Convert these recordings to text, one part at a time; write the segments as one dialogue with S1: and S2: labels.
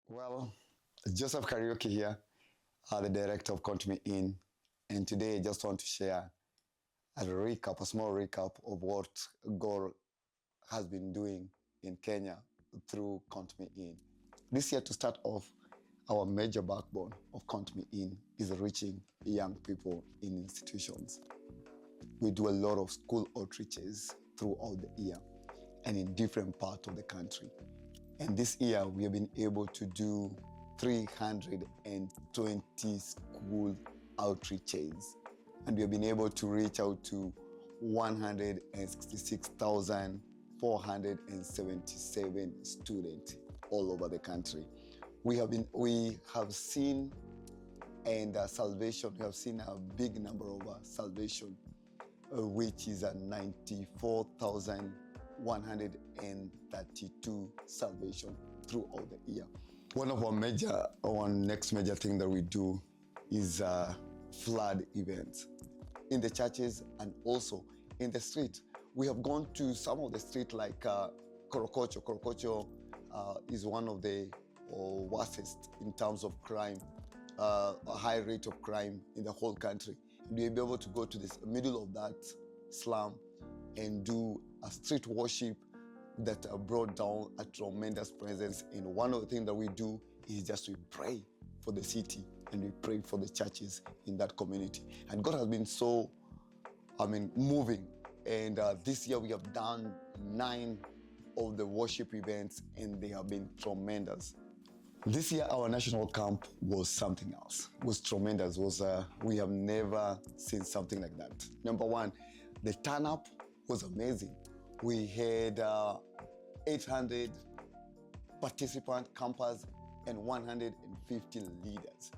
S1: Well, Joseph Kariuki here, the director of Count Me In, and today I just want to share a small recap of what God has been doing in Kenya through Count Me In. This year, to start off, our major backbone of Count Me In is reaching young people in institutions. We do a lot of school outreaches throughout the year and in different parts of the country. And this year, we have been able to do 320 school outreaches. And we have been able to reach out to 166,477 students all over the country. We have seen salvation. We have seen a big number of salvation, which is 94,132 salvation throughout the year. One of our next major thing that we do is flood events in the churches and also in the street. We have gone to some of the street like Korokocho. Korokocho is one of the worst in terms of crime, a high rate of crime in the whole country. And we'll be able to go to the middle of that slum and do a street worship that brought down a tremendous presence. And one of the things that we do is just we pray for the city and we pray for the churches in that community. And God has been so, moving. And this year we have done 9 of the worship events and they have been tremendous. This year, our national camp was something else. It was tremendous. We have never seen something like that. Number one, the turn-up was amazing. We had 800 participant campers and 150 leaders.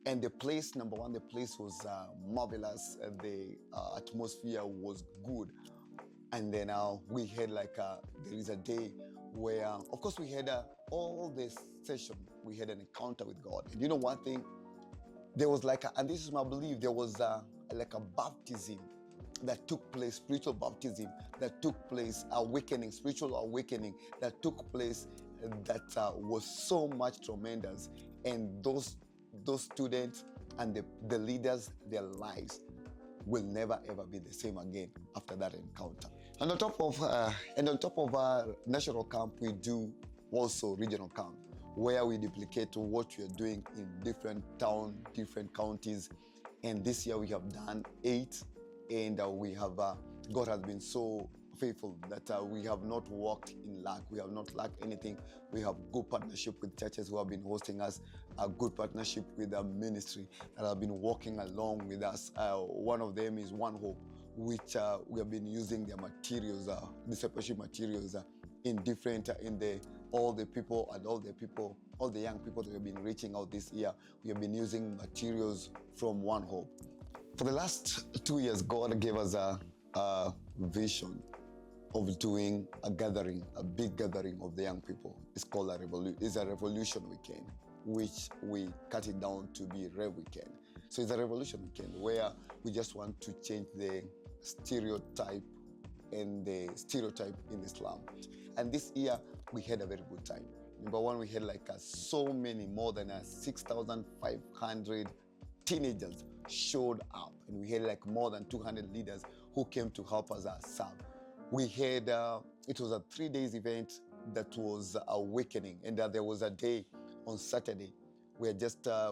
S1: And the place, number one, the place was marvelous. The atmosphere was good. And then we had there is a day where, of course, we had all this session, we had an encounter with God. And you know one thing, there was and this is my belief, there was a baptism that took place, spiritual baptism that took place, spiritual awakening that took place that was so much tremendous. And those students and the leaders, their lives will never ever be the same again after that encounter. And on top of our national camp, we do also regional camp, where we duplicate what we are doing in different towns, different counties. And this year we have done 8, and God has been so faithful that we have not walked in lack. We have not lacked anything. We have good partnership with churches who have been hosting us, a good partnership with the ministry that have been working along with us. One of them is One Hope, which we have been using their materials, discipleship materials all the young people that we have been reaching out this year. We have been using materials from One Hope. For the last 2 years, God gave us a vision of doing a big gathering of the young people. It's called a revolution weekend, which we cut it down to be Rev Weekend. So it's a revolution weekend where we just want to change the stereotype in the slum. And this year we had a very good time. Number one, we had more than 6,500 teenagers showed up, and we had more than 200 leaders who came to help us serve. We had, it was a 3 days event that was awakening, and there was a day on Saturday where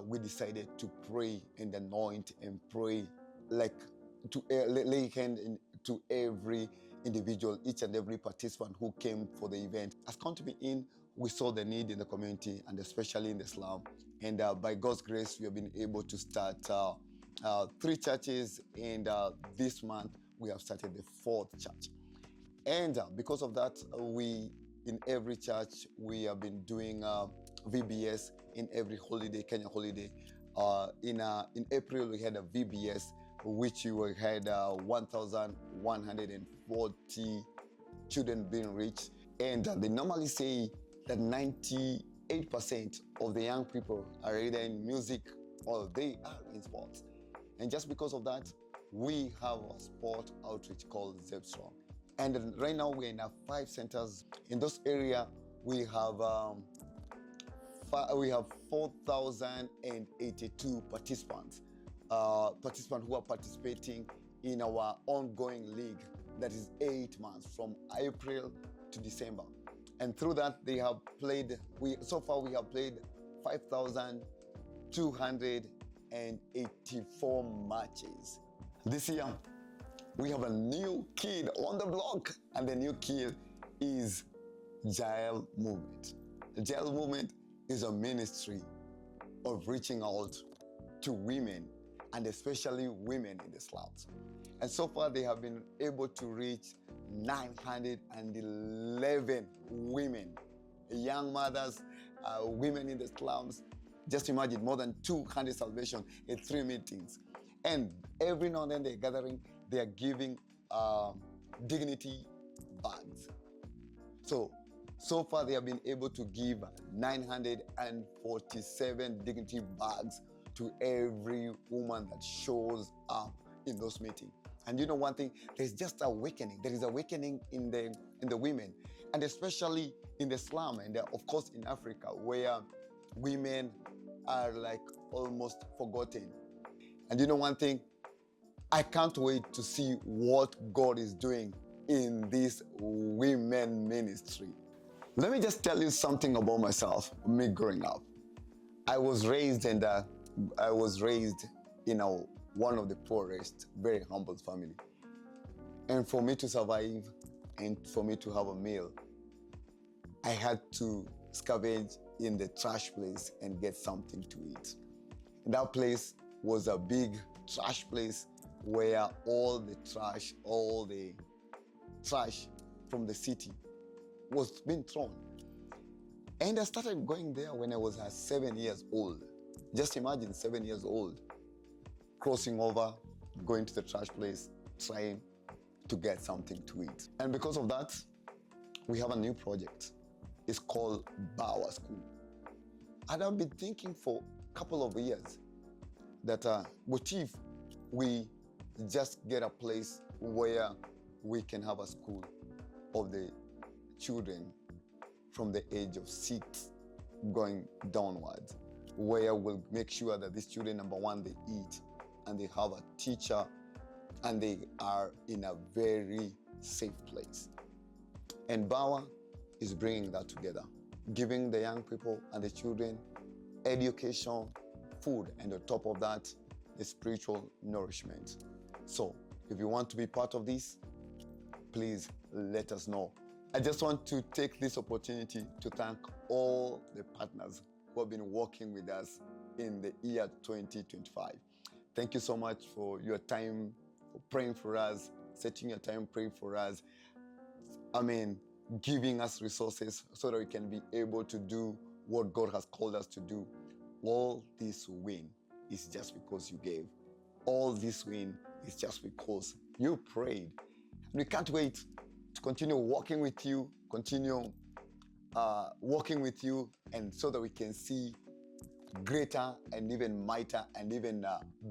S1: we decided to pray and anoint and pray, to lay hand to every individual, each and every participant who came for the event. As Count Me In, we saw the need in the community and especially in the slum. And by God's grace, we have been able to start 3 churches, and this month we have started the 4th church. And because of that, in every church, we have been doing VBS in every holiday, Kenya holiday. In April, we had a VBS, which we had 1,140 children being reached. And they normally say that 98% of the young people are either in music or they are in sports. And just because of that, we have a sport outreach called Zebstrong. And right now we're in 5 centers. In those areas, we have we have 4,082 participants who are participating in our ongoing league that is 8 months from April to December. And through that, they have played, so far we have played 5,284 matches. This year, we have a new kid on the block, and the new kid is Jail Movement. The Jail Movement is a ministry of reaching out to women, and especially women in the slums. And so far, they have been able to reach 911 women, young mothers, women in the slums. Just imagine, more than 200 salvation in 3 meetings. And every now and then they're gathering, they are giving dignity bags. So far they have been able to give 947 dignity bags to every woman that shows up in those meetings. And you know one thing, there's just awakening. There is awakening in the women, and especially in the slum, and of course in Africa, where women are like almost forgotten. And you know one thing, I can't wait to see what God is doing in this women ministry. Let me just tell you something about myself, me growing up. I was raised in one of the poorest, very humble family. And for me to survive and for me to have a meal, I had to scavenge in the trash place and get something to eat. And that place was a big trash place where all the trash from the city was being thrown. And I started going there when I was 7 years old. Just imagine, 7 years old, crossing over, going to the trash place, trying to get something to eat. And because of that, we have a new project. It's called Bawa School. And I've been thinking for a couple of years that what if we just get a place where we can have a school of the children from the age of 6 going downwards, where we'll make sure that these children, number one, they eat, and they have a teacher, and they are in a very safe place. And Bawa is bringing that together, giving the young people and the children education, food, and on top of that, the spiritual nourishment. So if you want to be part of this, please let us know. I just want to take this opportunity to thank all the partners who have been working with us in the year 2025. Thank you so much for your time, for praying for us, setting your time praying for us. Giving us resources so that we can be able to do what God has called us to do. All this win is just because you gave. All this win is just because you prayed. And we can't wait to continue working with you, and so that we can see greater and even mightier and even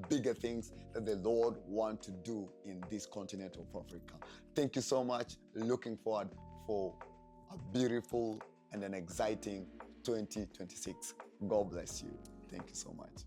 S1: bigger things that the Lord wants to do in this continent of Africa. Thank you so much. Looking forward for a beautiful and an exciting 2026. God bless you. Thank you so much.